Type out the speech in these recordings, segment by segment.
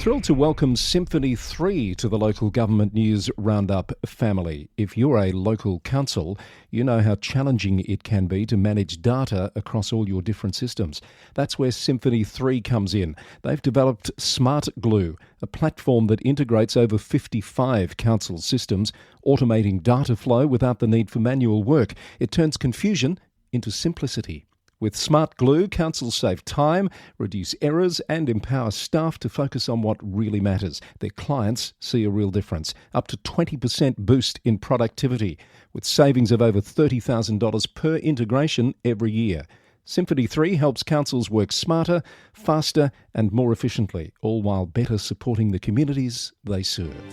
Thrilled to welcome Symphony 3 to the Local Government News Roundup family. If you're a local council, you know how challenging it can be to manage data across all your different systems. That's where Symphony 3 comes in. They've developed Smart Glue, a platform that integrates over 55 council systems, automating data flow without the need for manual work. It turns confusion into simplicity. With Smart Glue, councils save time, reduce errors and empower staff to focus on what really matters. Their clients see a real difference, up to 20% boost in productivity, with savings of over $30,000 per integration every year. Symphony 3 helps councils work smarter, faster and more efficiently, all while better supporting the communities they serve.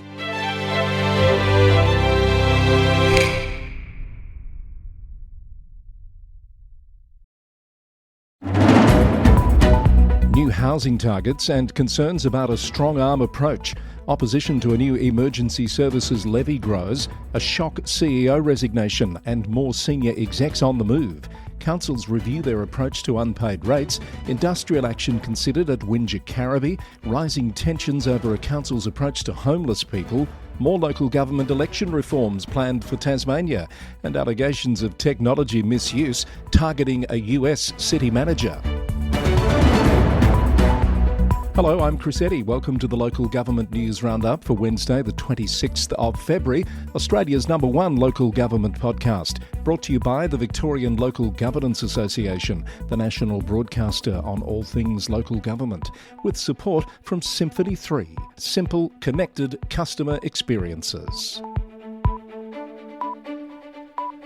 New housing targets and concerns about a strong-arm approach. Opposition to a new emergency services levy grows. A shock CEO resignation and more senior execs on the move. Councils review their approach to unpaid rates. Industrial action considered at Wingecarribee. Rising tensions over a council's approach to homeless people. More local government election reforms planned for Tasmania. And allegations of technology misuse targeting a US city manager. Hello, I'm Chris Eddy. Welcome to the Local Government News Roundup for Wednesday, the 26th of February, Australia's #1 local government podcast. Brought to you by the Victorian Local Governance Association, the national broadcaster on all things local government, with support from Symphony 3, simple, connected customer experiences.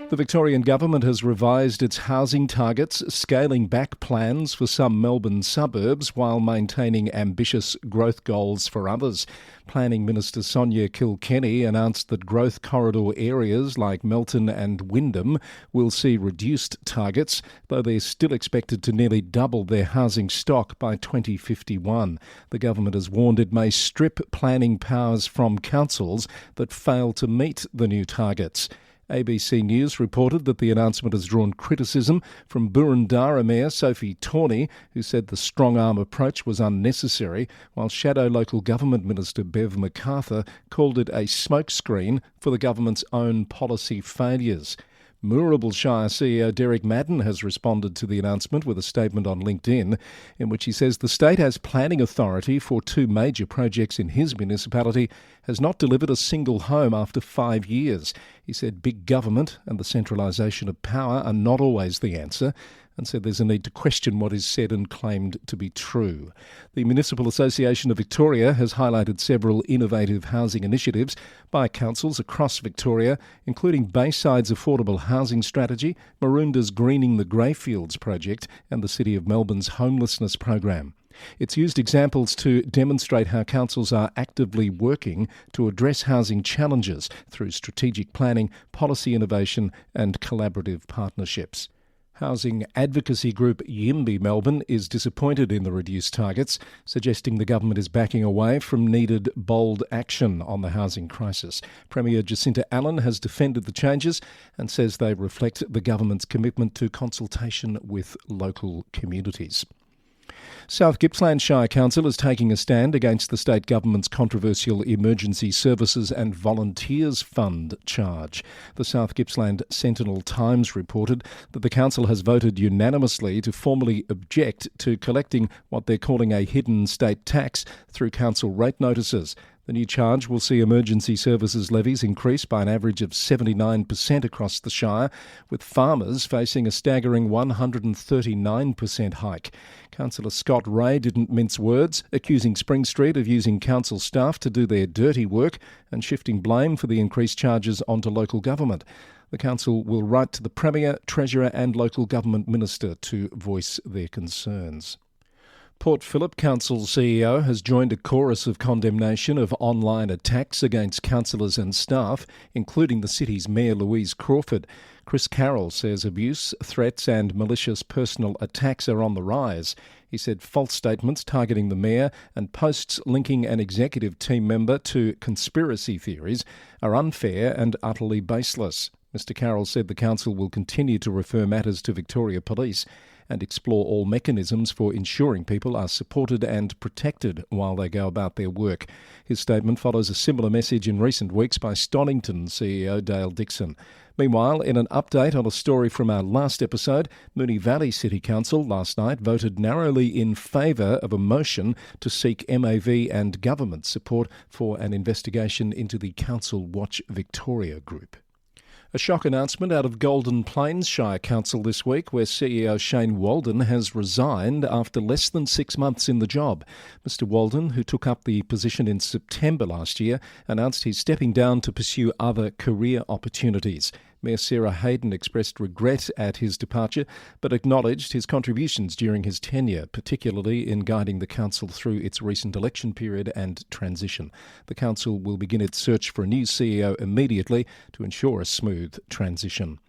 The Victorian Government has revised its housing targets, scaling back plans for some Melbourne suburbs while maintaining ambitious growth goals for others. Planning Minister Sonia Kilkenny announced that growth corridor areas like Melton and Wyndham will see reduced targets, though they're still expected to nearly double their housing stock by 2051. The government has warned it may strip planning powers from councils that fail to meet the new targets. ABC News reported that the announcement has drawn criticism from Boroondara Mayor Sophie Tawney, who said the strong-arm approach was unnecessary, while Shadow Local Government Minister Bev MacArthur called it a smokescreen for the government's own policy failures. Moorabool Shire CEO Derek Madden has responded to the announcement with a statement on LinkedIn in which he says the state has planning authority for 2 major projects in his municipality, has not delivered a single home after 5 years. He said big government and the centralisation of power are not always the answer, and said there's a need to question what is said and claimed to be true. The Municipal Association of Victoria has highlighted several innovative housing initiatives by councils across Victoria, including Bayside's affordable housing strategy, Maroonda's Greening the Greyfields project and the City of Melbourne's homelessness program. It's used examples to demonstrate how councils are actively working to address housing challenges through strategic planning, policy innovation and collaborative partnerships. Housing advocacy group Yimby Melbourne is disappointed in the reduced targets, suggesting the government is backing away from needed bold action on the housing crisis. Premier Jacinta Allen has defended the changes and says they reflect the government's commitment to consultation with local communities. South Gippsland Shire Council is taking a stand against the state government's controversial Emergency Services and Volunteers Fund charge. The South Gippsland Sentinel-Times reported that the council has voted unanimously to formally object to collecting what they're calling a hidden state tax through council rate notices. The new charge will see emergency services levies increase by an average of 79% across the Shire, with farmers facing a staggering 139% hike. Councillor Scott Ray didn't mince words, accusing Spring Street of using council staff to do their dirty work and shifting blame for the increased charges onto local government. The council will write to the Premier, Treasurer and Local Government Minister to voice their concerns. Port Phillip Council CEO has joined a chorus of condemnation of online attacks against councillors and staff, including the city's Mayor Louise Crawford. Chris Carroll says abuse, threats and malicious personal attacks are on the rise. He said false statements targeting the Mayor and posts linking an executive team member to conspiracy theories are unfair and utterly baseless. Mr Carroll said the council will continue to refer matters to Victoria Police and explore all mechanisms for ensuring people are supported and protected while they go about their work. His statement follows a similar message in recent weeks by Stonington CEO Dale Dixon. Meanwhile, in an update on a story from our last episode, Moonee Valley City Council last night voted narrowly in favour of a motion to seek MAV and government support for an investigation into the Council Watch Victoria group. A shock announcement out of Golden Plains Shire Council this week, where CEO Shane Walden has resigned after less than 6 months in the job. Mr Walden, who took up the position in September last year, announced he's stepping down to pursue other career opportunities. Mayor Sarah Hayden expressed regret at his departure, but acknowledged his contributions during his tenure, particularly in guiding the council through its recent election period and transition. The council will begin its search for a new CEO immediately to ensure a smooth transition.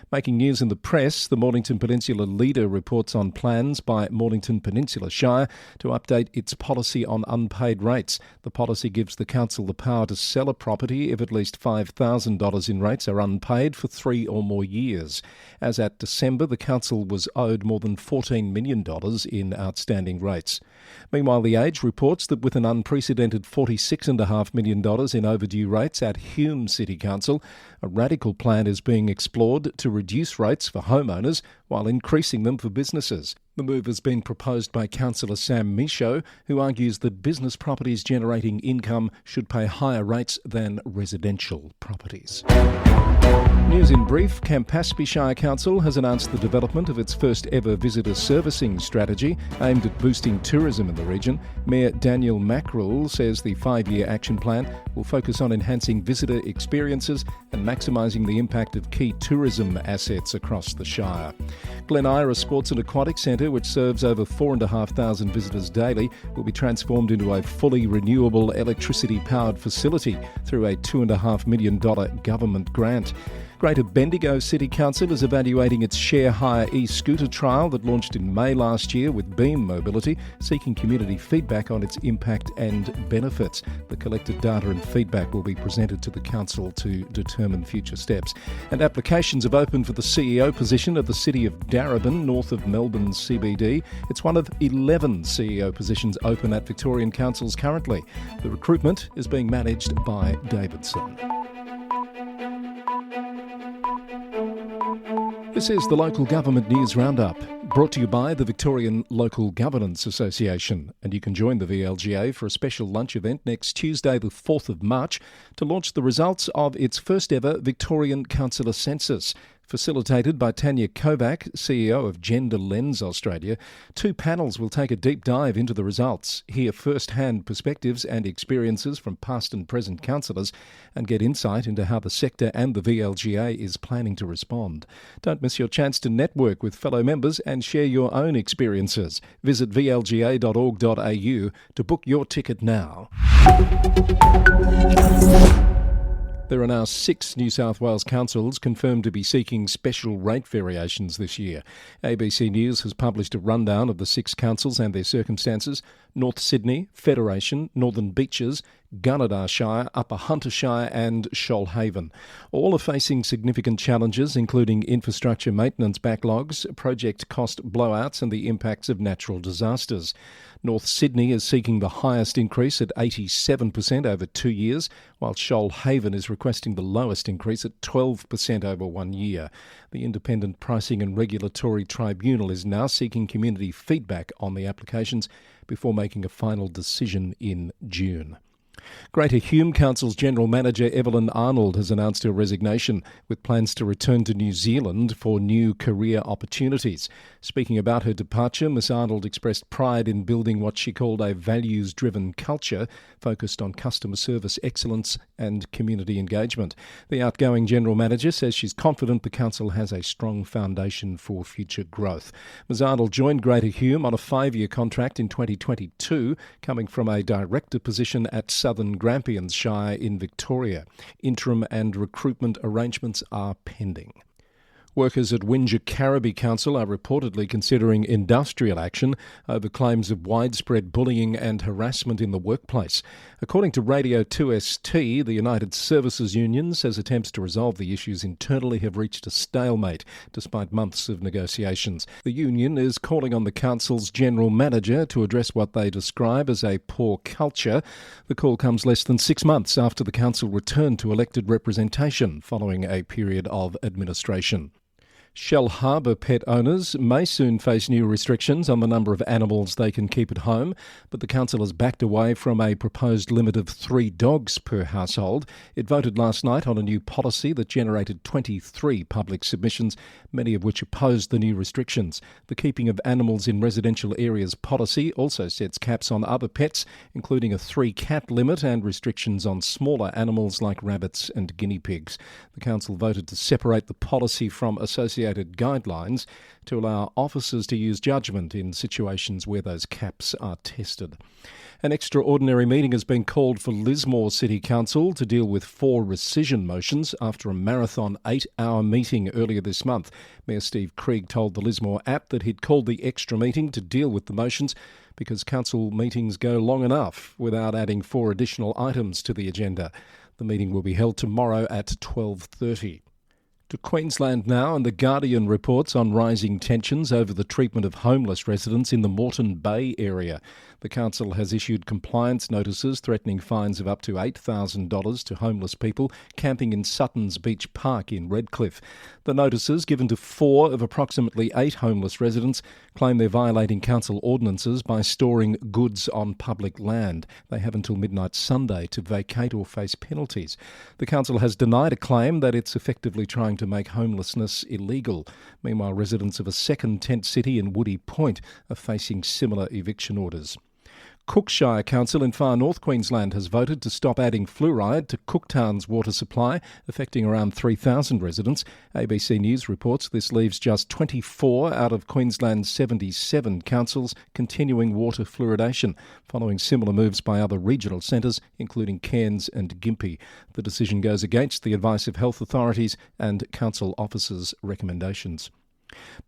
Making news in the press, the Mornington Peninsula Leader reports on plans by Mornington Peninsula Shire to update its policy on unpaid rates. The policy gives the council the power to sell a property if at least $5,000 in rates are unpaid for 3 or more years. As at December, the council was owed more than $14 million in outstanding rates. Meanwhile, The Age reports that with an unprecedented $46.5 million in overdue rates at Hume City Council, a radical plan is being explored to reduce rates for homeowners while increasing them for businesses. The move has been proposed by Councillor Sam Michaud, who argues that business properties generating income should pay higher rates than residential properties. News in brief, Campaspe Shire Council has announced the development of its first ever visitor servicing strategy aimed at boosting tourism in the region. Mayor Daniel Mackrell says the 5-year action plan will focus on enhancing visitor experiences and maximising the impact of key tourism assets across the Shire. Glen Ira Sports and Aquatic Centre, which serves over 4,500 visitors daily, will be transformed into a fully renewable electricity-powered facility through a $2.5 million government grant. Greater Bendigo City Council is evaluating its Share Hire e-scooter trial that launched in May last year with Beam Mobility, seeking community feedback on its impact and benefits. The collected data and feedback will be presented to the council to determine future steps. And applications have opened for the CEO position of the city of Darebin, north of Melbourne CBD. It's one of 11 CEO positions open at Victorian councils currently. The recruitment is being managed by Davidson. This is the Local Government News Roundup, brought to you by the Victorian Local Governance Association. And you can join the VLGA for a special lunch event next Tuesday, the 4th of March, to launch the results of its first ever Victorian Councillor Census. Facilitated by Tanya Kovac, CEO of Gender Lens Australia, 2 panels will take a deep dive into the results, hear first-hand perspectives and experiences from past and present councillors, and get insight into how the sector and the VLGA is planning to respond. Don't miss your chance to network with fellow members and share your own experiences. Visit vlga.org.au to book your ticket now. There are now 6 New South Wales councils confirmed to be seeking special rate variations this year. ABC News has published a rundown of the 6 councils and their circumstances: North Sydney, Federation, Northern Beaches, Gunnedah Shire, Upper Hunter Shire and Shoalhaven. All are facing significant challenges, including infrastructure maintenance backlogs, project cost blowouts and the impacts of natural disasters. North Sydney is seeking the highest increase at 87% over 2 years, while Shoalhaven is requesting the lowest increase at 12% over 1 year. The Independent Pricing and Regulatory Tribunal is now seeking community feedback on the applications before making a final decision in June. Greater Hume Council's General Manager Evelyn Arnold has announced her resignation, with plans to return to New Zealand for new career opportunities. Speaking about her departure, Ms Arnold expressed pride in building what she called a values-driven culture focused on customer service excellence and community engagement. The outgoing General Manager says she's confident the Council has a strong foundation for future growth. Ms Arnold joined Greater Hume on a 5-year contract in 2022, coming from a director position at Southern Grampians Shire in Victoria. Interim and recruitment arrangements are pending. Workers at Wingecarribee Council are reportedly considering industrial action over claims of widespread bullying and harassment in the workplace. According to Radio 2ST, the United Services Union says attempts to resolve the issues internally have reached a stalemate despite months of negotiations. The union is calling on the council's general manager to address what they describe as a poor culture. The call comes less than 6 months after the council returned to elected representation following a period of administration. Shell Harbour pet owners may soon face new restrictions on the number of animals they can keep at home, but the council has backed away from a proposed limit of 3 dogs per household. It voted last night on a new policy that generated 23 public submissions, many of which opposed the new restrictions. The keeping of animals in residential areas policy also sets caps on other pets, including a 3-cat limit and restrictions on smaller animals like rabbits and guinea pigs. The council voted to separate the policy from associated guidelines to allow officers to use judgment in situations where those caps are tested. An extraordinary meeting has been called for Lismore City Council to deal with 4 rescission motions after a marathon 8-hour meeting earlier this month. Mayor Steve Krieg told the Lismore app that he'd called the extra meeting to deal with the motions because council meetings go long enough without adding 4 additional items to the agenda. The meeting will be held tomorrow at 12:30. To Queensland now, and The Guardian reports on rising tensions over the treatment of homeless residents in the Moreton Bay area. The council has issued compliance notices threatening fines of up to $8,000 to homeless people camping in Sutton's Beach Park in Redcliffe. The notices, given to 4 of approximately 8 homeless residents, claim they're violating council ordinances by storing goods on public land. They have until midnight Sunday to vacate or face penalties. The council has denied a claim that it's effectively trying to make homelessness illegal. Meanwhile, residents of a second tent city in Woody Point are facing similar eviction orders. Cookshire Council in far north Queensland has voted to stop adding fluoride to Cooktown's water supply, affecting around 3,000 residents. ABC News reports this leaves just 24 out of Queensland's 77 councils continuing water fluoridation, following similar moves by other regional centres, including Cairns and Gympie. The decision goes against the advice of health authorities and council officers' recommendations.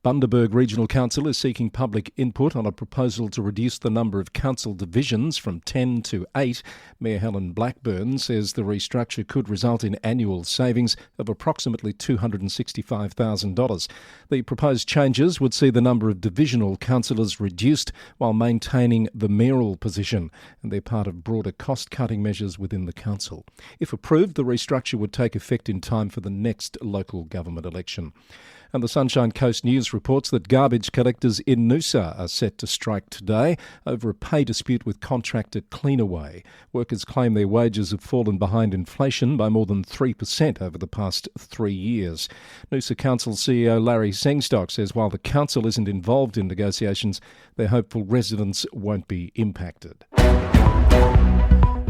Bundaberg Regional Council is seeking public input on a proposal to reduce the number of council divisions from 10 to 8. Mayor Helen Blackburn says the restructure could result in annual savings of approximately $265,000. The proposed changes would see the number of divisional councillors reduced while maintaining the mayoral position, and they're part of broader cost-cutting measures within the council. If approved, the restructure would take effect in time for the next local government election. And the Sunshine Coast News reports that garbage collectors in Noosa are set to strike today over a pay dispute with contractor Cleanaway. Workers claim their wages have fallen behind inflation by more than 3% over the past 3 years. Noosa Council CEO Larry Sengstock says while the council isn't involved in negotiations, they're hopeful residents won't be impacted.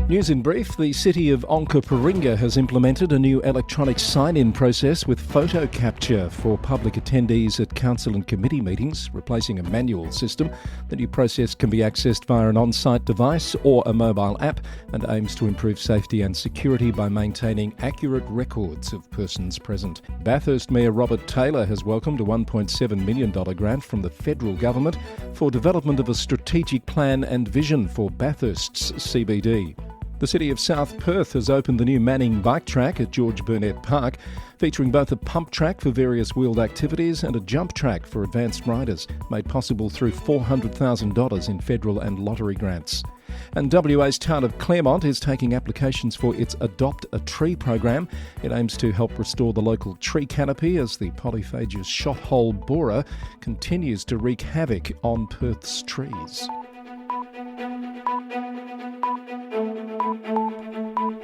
News in brief, the city of Onkaparinga has implemented a new electronic sign-in process with photo capture for public attendees at council and committee meetings, replacing a manual system. The new process can be accessed via an on-site device or a mobile app and aims to improve safety and security by maintaining accurate records of persons present. Bathurst Mayor Robert Taylor has welcomed a $1.7 million grant from the federal government for development of a strategic plan and vision for Bathurst's CBD. The city of South Perth has opened the new Manning bike track at George Burnett Park, featuring both a pump track for various wheeled activities and a jump track for advanced riders, made possible through $400,000 in federal and lottery grants. And WA's town of Claremont is taking applications for its Adopt a Tree program. It aims to help restore the local tree canopy as the polyphagous shot-hole borer continues to wreak havoc on Perth's trees.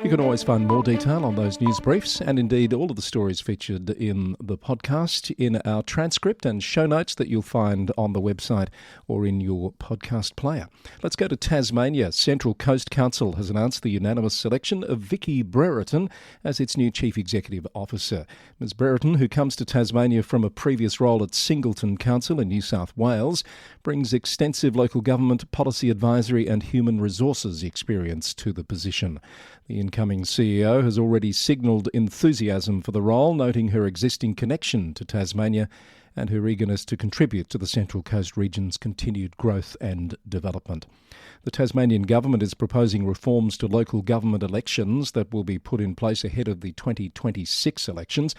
You can always find more detail on those news briefs and indeed all of the stories featured in the podcast in our transcript and show notes that you'll find on the website or in your podcast player. Let's go to Tasmania. Central Coast Council has announced the unanimous selection of Vicky Brereton as its new Chief Executive Officer. Ms Brereton, who comes to Tasmania from a previous role at Singleton Council in New South Wales, brings extensive local government, policy advisory and human resources experience to the position. The incoming incoming CEO has already signalled enthusiasm for the role, noting her existing connection to Tasmania and her eagerness to contribute to the Central Coast region's continued growth and development. The Tasmanian government is proposing reforms to local government elections that will be put in place ahead of the 2026 elections.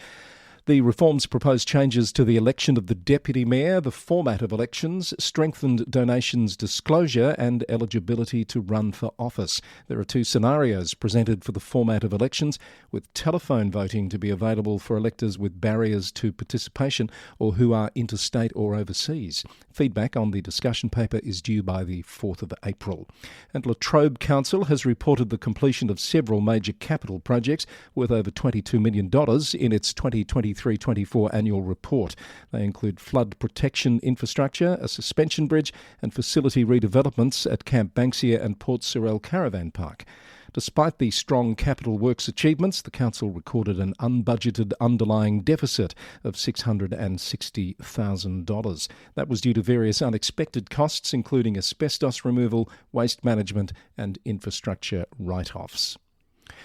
The reforms propose changes to the election of the Deputy Mayor, the format of elections, strengthened donations disclosure and eligibility to run for office. There are two scenarios presented for the format of elections, with telephone voting to be available for electors with barriers to participation or who are interstate or overseas. Feedback on the discussion paper is due by the 4th of April. And La Trobe Council has reported the completion of several major capital projects worth over $22 million in its 2023-24 annual report. They include flood protection infrastructure, a suspension bridge and facility redevelopments at Camp Banksia and Port Sorell Caravan Park. Despite the strong capital works achievements, the council recorded an unbudgeted underlying deficit of $660,000. That was due to various unexpected costs, including asbestos removal, waste management and infrastructure write-offs.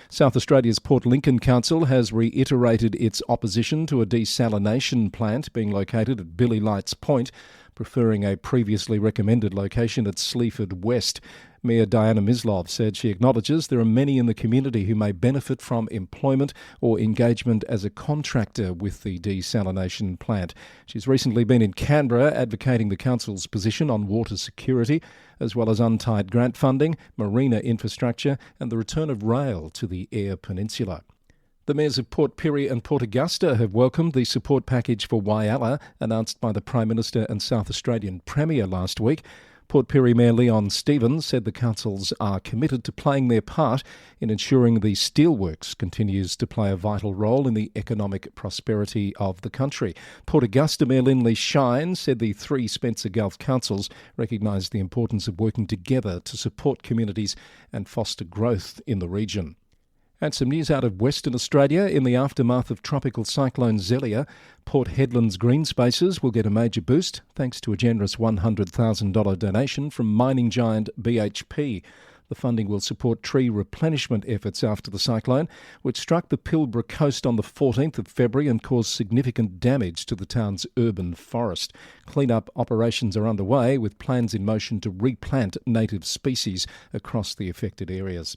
South Australia's Port Lincoln Council has reiterated its opposition to a desalination plant being located at Billy Lights Point, preferring a previously recommended location at Sleaford West. Mayor Diana Mislov said she acknowledges there are many in the community who may benefit from employment or engagement as a contractor with the desalination plant. She's recently been in Canberra advocating the council's position on water security, as well as untied grant funding, marina infrastructure and the return of rail to the Eyre Peninsula. The mayors of Port Pirie and Port Augusta have welcomed the support package for Whyalla announced by the Prime Minister and South Australian Premier last week. Port Pirie Mayor Leon Stevens said the councils are committed to playing their part in ensuring the steelworks continues to play a vital role in the economic prosperity of the country. Port Augusta Mayor Lindley Shine said the three Spencer Gulf councils recognise the importance of working together to support communities and foster growth in the region. And some news out of Western Australia. In the aftermath of tropical cyclone Zelia, Port Hedland's green spaces will get a major boost thanks to a generous $100,000 donation from mining giant BHP. The funding will support tree replenishment efforts after the cyclone, which struck the Pilbara coast on the 14th of February and caused significant damage to the town's urban forest. Clean-up operations are underway, with plans in motion to replant native species across the affected areas.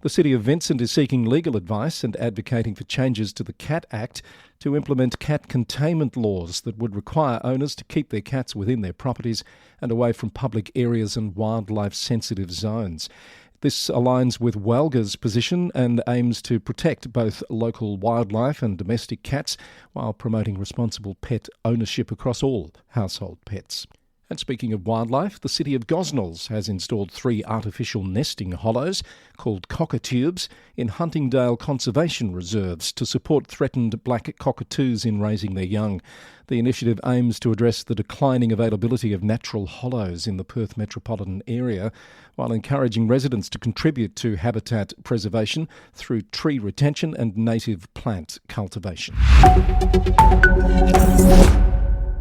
The City of Vincent is seeking legal advice and advocating for changes to the Cat Act to implement cat containment laws that would require owners to keep their cats within their properties and away from public areas and wildlife-sensitive zones. This aligns with Walga's position and aims to protect both local wildlife and domestic cats while promoting responsible pet ownership across all household pets. And speaking of wildlife, the city of Gosnells has installed 3 artificial nesting hollows called cockatubes in Huntingdale conservation reserves to support threatened black cockatoos in raising their young. The initiative aims to address the declining availability of natural hollows in the Perth metropolitan area, while encouraging residents to contribute to habitat preservation through tree retention and native plant cultivation.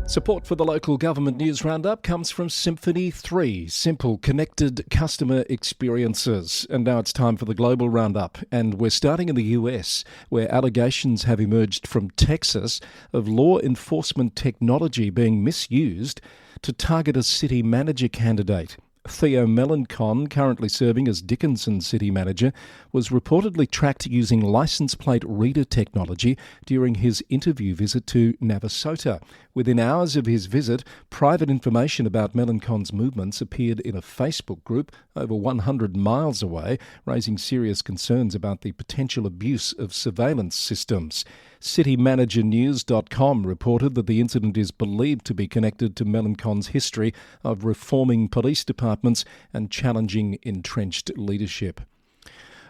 Support for the Local Government News Roundup comes from Symphony 3, simple, connected customer experiences. And now it's time for the Global Roundup. And we're starting in the US, where allegations have emerged from Texas of law enforcement technology being misused to target a city manager candidate. Theo Melancon, currently serving as Dickinson City Manager, was reportedly tracked using license plate reader technology during his interview visit to Navasota. Within hours of his visit, private information about Melancon's movements appeared in a Facebook group over 100 miles away, raising serious concerns about the potential abuse of surveillance systems. CityManagerNews.com reported that the incident is believed to be connected to Melancon's history of reforming police departments and challenging entrenched leadership.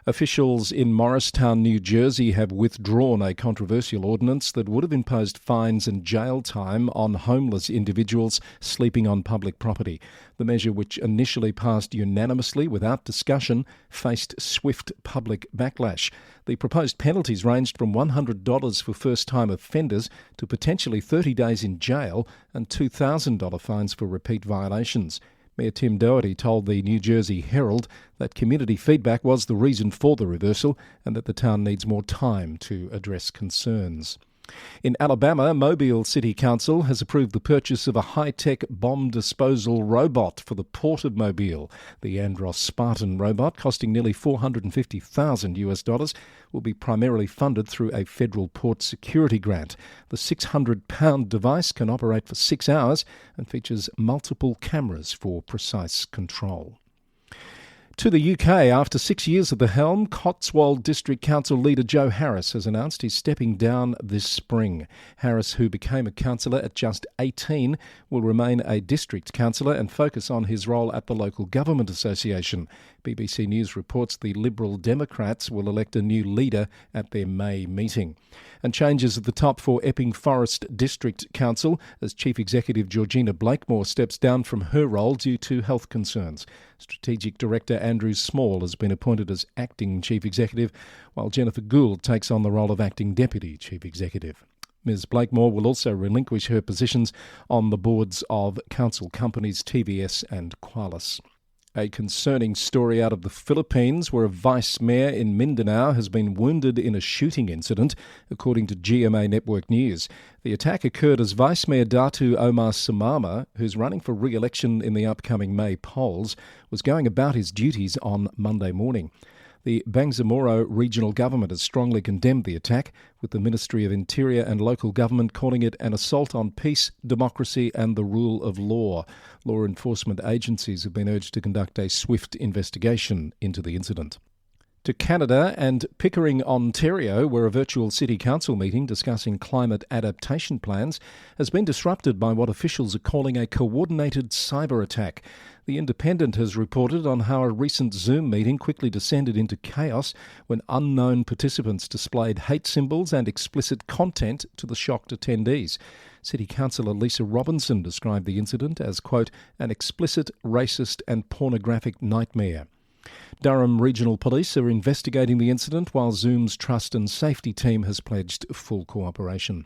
Officials in Morristown, New Jersey have withdrawn a controversial ordinance that would have imposed fines and jail time on homeless individuals sleeping on public property. The measure, which initially passed unanimously without discussion, faced swift public backlash. The proposed penalties ranged from $100 for first-time offenders to potentially 30 days in jail and $2,000 fines for repeat violations. Mayor Tim Doherty told the New Jersey Herald that community feedback was the reason for the reversal and that the town needs more time to address concerns. In Alabama, Mobile City Council has approved the purchase of a high-tech bomb disposal robot for the Port of Mobile. The Andros Spartan robot, costing nearly $450,000, will be primarily funded through a federal port security grant. The 600-pound device can operate for 6 hours and features multiple cameras for precise control. To the UK, after 6 years at the helm, Cotswold District Council leader Joe Harris has announced he's stepping down this spring. Harris, who became a councillor at just 18, will remain a district councillor and focus on his role at the Local Government Association. BBC News reports the Liberal Democrats will elect a new leader at their May meeting. And changes at the top for Epping Forest District Council as Chief Executive Georgina Blakemore steps down from her role due to health concerns. Strategic Director Andrew Small has been appointed as Acting Chief Executive, while Jennifer Gould takes on the role of Acting Deputy Chief Executive. Ms Blakemore will also relinquish her positions on the boards of council companies TVS and Qualis. A concerning story out of the Philippines, where a vice mayor in Mindanao has been wounded in a shooting incident, according to GMA Network News. The attack occurred as Vice Mayor Datu Omar Samama, who's running for re-election in the upcoming May polls, was going about his duties on Monday morning. The Bangsamoro regional government has strongly condemned the attack, with the Ministry of Interior and Local Government calling it an assault on peace, democracy and the rule of law. Law enforcement agencies have been urged to conduct a swift investigation into the incident. To Canada and Pickering, Ontario, where a virtual city council meeting discussing climate adaptation plans has been disrupted by what officials are calling a coordinated cyber attack. The Independent has reported on how a recent Zoom meeting quickly descended into chaos when unknown participants displayed hate symbols and explicit content to the shocked attendees. City Councillor Lisa Robinson described the incident as, quote, an explicit, racist and pornographic nightmare. Durham Regional Police are investigating the incident, while Zoom's Trust and Safety team has pledged full cooperation.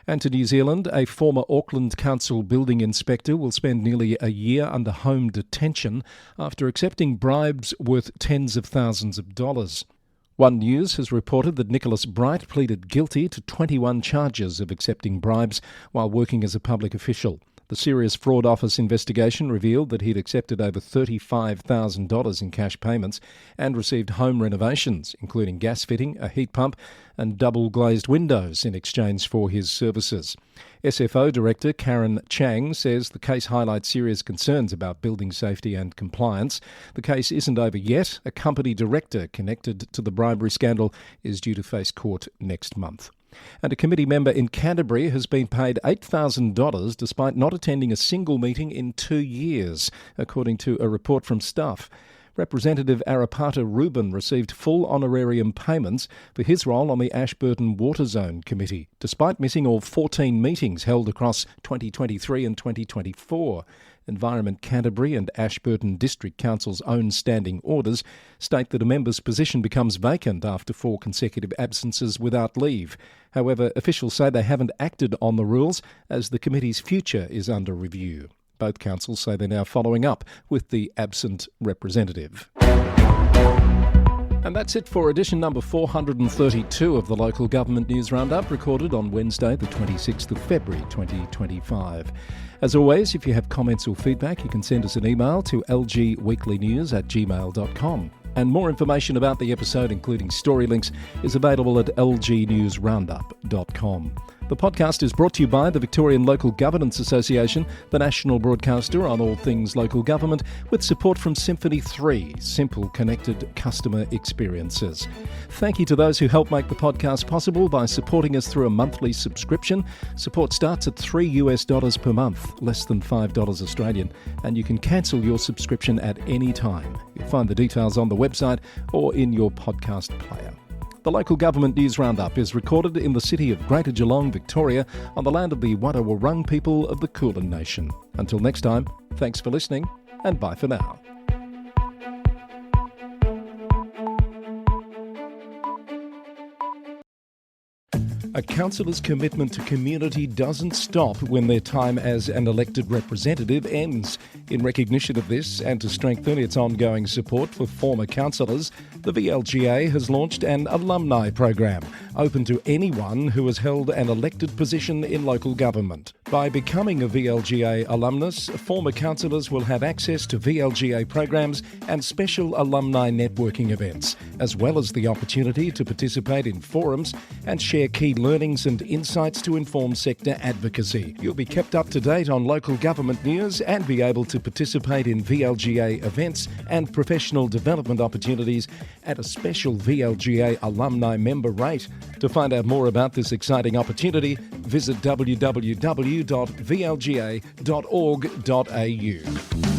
And to New Zealand, a former Auckland Council building inspector will spend nearly a year under home detention after accepting bribes worth tens of thousands of dollars. One News has reported that Nicholas Bright pleaded guilty to 21 charges of accepting bribes while working as a public official. The Serious Fraud Office investigation revealed that he'd accepted over $35,000 in cash payments and received home renovations, including gas fitting, a heat pump and double-glazed windows in exchange for his services. SFO Director Karen Chang says the case highlights serious concerns about building safety and compliance. The case isn't over yet. A company director connected to the bribery scandal is due to face court next month. And a committee member in Canterbury has been paid $8,000 despite not attending a single meeting in 2 years, according to a report from staff. Representative Arapata Rubin received full honorarium payments for his role on the Ashburton Water Zone Committee, despite missing all 14 meetings held across 2023 and 2024. Environment Canterbury and Ashburton District Council's own standing orders state that a member's position becomes vacant after 4 consecutive absences without leave. However, officials say they haven't acted on the rules as the committee's future is under review. Both councils say they're now following up with the absent representative. And that's it for edition number 432 of the Local Government News Roundup, recorded on Wednesday, the 26th of February 2025. As always, if you have comments or feedback, you can send us an email to lgweeklynews@gmail.com. And more information about the episode, including story links, is available at lgnewsroundup.com. The podcast is brought to you by the Victorian Local Governance Association, the national broadcaster on all things local government, with support from Symphony 3, simple connected customer experiences. Thank you to those who help make the podcast possible by supporting us through a monthly subscription. Support starts at $3 per month, less than $5 Australian, and you can cancel your subscription at any time. You'll find the details on the website or in your podcast player. The Local Government News Roundup is recorded in the city of Greater Geelong, Victoria, on the land of the Wadawurrung people of the Kulin Nation. Until next time, thanks for listening, and bye for now. A councillor's commitment to community doesn't stop when their time as an elected representative ends. In recognition of this and to strengthen its ongoing support for former councillors, the VLGA has launched an alumni program open to anyone who has held an elected position in local government. By becoming a VLGA alumnus, former councillors will have access to VLGA programs and special alumni networking events, as well as the opportunity to participate in forums and share key learnings and insights to inform sector advocacy. You'll be kept up to date on local government news and be able to participate in VLGA events and professional development opportunities at a special VLGA alumni member rate. To find out more about this exciting opportunity, visit www.vlga.org.au.